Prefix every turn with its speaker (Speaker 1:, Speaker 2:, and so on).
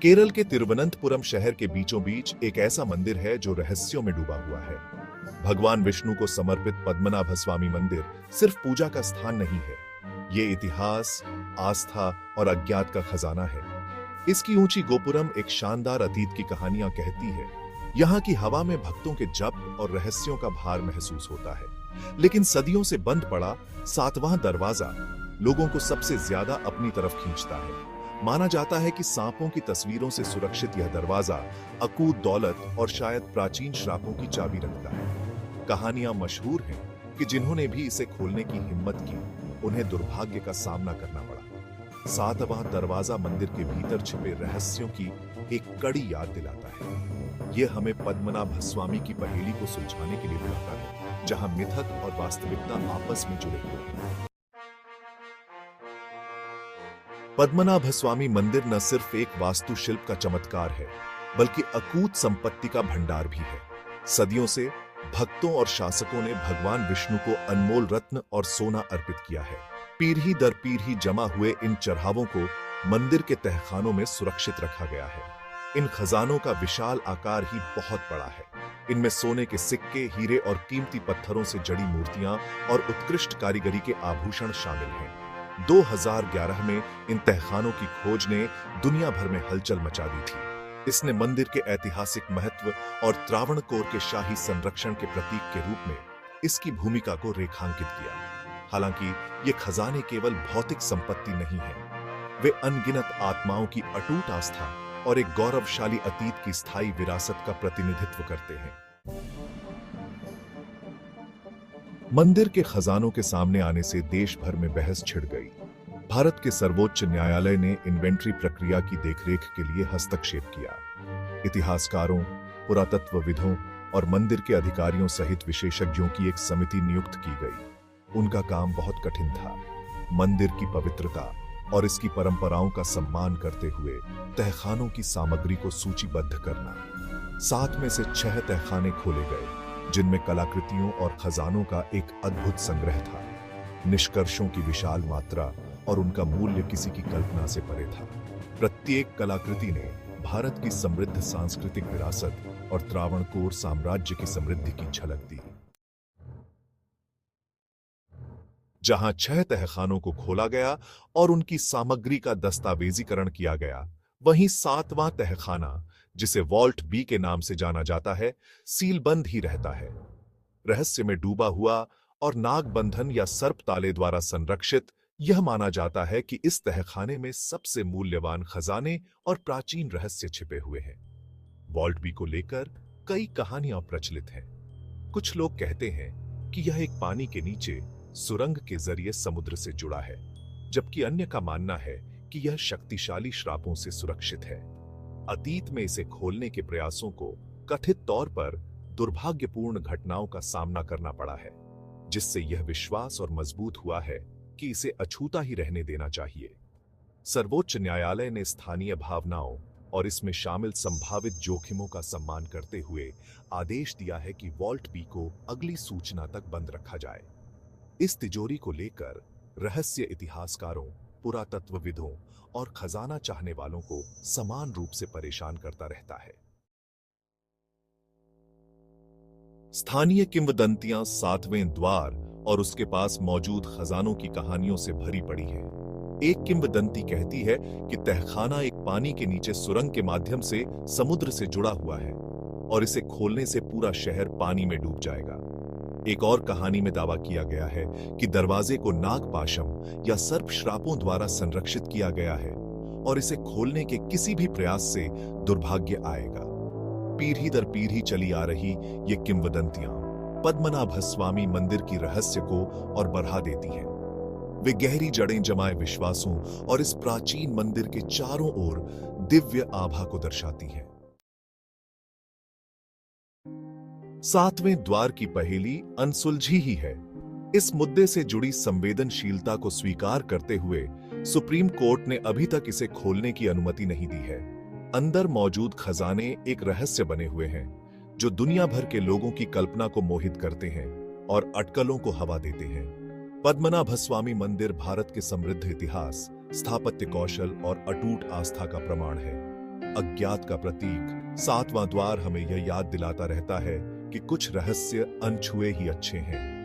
Speaker 1: केरल के तिरुवनंतपुरम शहर के बीचों बीच एक ऐसा मंदिर है जो रहस्यों में डूबा हुआ है। भगवान विष्णु को समर्पित पद्मनाभ स्वामी मंदिर सिर्फ पूजा का स्थान नहीं है, ये इतिहास, आस्था और अज्ञात का खजाना है। इसकी ऊंची गोपुरम एक शानदार अतीत की कहानियां कहती है। यहाँ की हवा में भक्तों के जप और रहस्यों का भार महसूस होता है। लेकिन सदियों से बंद पड़ा सातवां दरवाजा लोगों को सबसे ज्यादा अपनी तरफ खींचता है। माना जाता है कि सांपों की तस्वीरों से सुरक्षित यह दरवाजा अकूत दौलत और शायद प्राचीन श्रापों की चाबी रखता है। कहानियां मशहूर हैं कि जिन्होंने भी इसे खोलने की हिम्मत की, उन्हें दुर्भाग्य का सामना करना पड़ा। सातवां दरवाजा मंदिर के भीतर छिपे रहस्यों की एक कड़ी याद दिलाता है। यह हमें पद्मनाभ स्वामी की पहेली को सुलझाने के लिए बुलाता है, जहां मिथक और वास्तविकता आपस में जुड़े हुए हैं। पद्मनाभ स्वामी मंदिर न सिर्फ एक वास्तुशिल्प का चमत्कार है, बल्कि अकूत संपत्ति का भंडार भी है। सदियों से भक्तों और शासकों ने भगवान विष्णु को अनमोल रत्न और सोना अर्पित किया है। पीढ़ी दर पीढ़ी जमा हुए इन चढ़ावों को मंदिर के तहखानों में सुरक्षित रखा गया है। इन खजानों का विशाल आकार ही बहुत बड़ा है। इनमें सोने के सिक्के, हीरे और कीमती पत्थरों से जड़ी मूर्तियां और उत्कृष्ट कारीगरी के आभूषण शामिल हैं। 2011 में इन तहखानों की खोज ने दुनिया भर में हलचल मचा दी थी। इसने मंदिर के ऐतिहासिक महत्व और त्रावणकोर के शाही संरक्षण के प्रतीक के रूप में इसकी भूमिका को रेखांकित किया। हालांकि ये खजाने केवल भौतिक संपत्ति नहीं है, वे अनगिनत आत्माओं की अटूट आस्था और एक गौरवशाली अतीत की स्थायी विरासत का प्रतिनिधित्व करते हैं। मंदिर के खजानों के सामने आने से देश भर में बहस छिड़ गई। भारत के सर्वोच्च न्यायालय ने इन्वेंट्री प्रक्रिया की देखरेख के लिए हस्तक्षेप किया। इतिहासकारों, पुरातत्वविदों और मंदिर के अधिकारियों सहित विशेषज्ञों की एक समिति नियुक्त की गई। उनका काम बहुत कठिन था। मंदिर की पवित्रता और इसकी परंपराओं का सम्मान करते हुए तहखानों की सामग्री को सूचीबद्ध करना। 7 में से 6 तहखाने खोले गए, जिनमें कलाकृतियों और खजानों का एक अद्भुत संग्रह था। निष्कर्षों की विशाल मात्रा और उनका मूल्य किसी की कल्पना से परे था। प्रत्येक कलाकृति ने भारत की समृद्ध सांस्कृतिक विरासत और त्रावणकोर साम्राज्य की समृद्धि की झलक दी। जहां 6 तहखानों को खोला गया और उनकी सामग्री का दस्तावेजीकरण किया गया, वहीं 7वां तहखाना, जिसे वॉल्ट बी के नाम से जाना जाता है, सीलबंद ही रहता है। रहस्य में डूबा हुआ और नागबंधन या सर्प ताले द्वारा संरक्षित, यह माना जाता है कि इस तहखाने में सबसे मूल्यवान खजाने और प्राचीन रहस्य छिपे हुए हैं। वॉल्ट बी को लेकर कई कहानियां प्रचलित हैं। कुछ लोग कहते हैं कि यह एक पानी के नीचे सुरंग के जरिए समुद्र से जुड़ा है, जबकि अन्य का मानना है कि यह शक्तिशाली श्रापों से सुरक्षित है। अतीत में इसे खोलने के प्रयासों को कथित तौर पर दुर्भाग्यपूर्ण घटनाओं का सामना करना पड़ा है, जिससे यह विश्वास और मजबूत हुआ है कि इसे अछूता ही रहने देना चाहिए। सर्वोच्च न्यायालय ने स्थानीय भावनाओं और इसमें शामिल संभावित जोखिमों का सम्मान करते हुए आदेश दिया है कि वॉल्ट बी को अगली सूचना तक बंद रखा जाए। इस तिजोरी को लेकर रहस्य इतिहासकारों, पुरातत्वविदों और खजाना चाहने वालों को समान रूप से परेशान करता रहता है। स्थानीय किंवदंतियां 7वें द्वार और उसके पास मौजूद खजानों की कहानियों से भरी पड़ी हैं। एक किंवदंती कहती है कि तहखाना एक पानी के नीचे सुरंग के माध्यम से समुद्र से जुड़ा हुआ है और इसे खोलने से पूरा शहर पानी में डूब जाएगा। एक और कहानी में दावा किया गया है कि दरवाजे को नागपाशम या सर्प श्रापों द्वारा संरक्षित किया गया है और इसे खोलने के किसी भी प्रयास से दुर्भाग्य आएगा। पीढ़ी दर पीढ़ी चली आ रही ये किंवदंतियां पद्मनाभ स्वामी मंदिर की रहस्य को और बढ़ा देती हैं। वे गहरी जड़ें जमाए विश्वासों और इस प्राचीन मंदिर के चारों ओर दिव्य आभा को दर्शाती हैं। 7वें द्वार की पहेली अनसुलझी ही है। इस मुद्दे से जुड़ी संवेदनशीलता को स्वीकार करते हुए सुप्रीम कोर्ट ने अभी तक इसे खोलने की अनुमति नहीं दी है। अंदर मौजूद खजाने एक रहस्य बने हुए हैं, जो दुनिया भर के लोगों की कल्पना को मोहित करते हैं और अटकलों को हवा देते हैं। पद्मनाभ स्वामी मंदिर भारत के समृद्ध इतिहास, स्थापत्य कौशल और अटूट आस्था का प्रमाण है। अज्ञात का प्रतीक सातवां द्वार हमें यह याद दिलाता रहता है कि कुछ रहस्य अनछुए ही अच्छे हैं।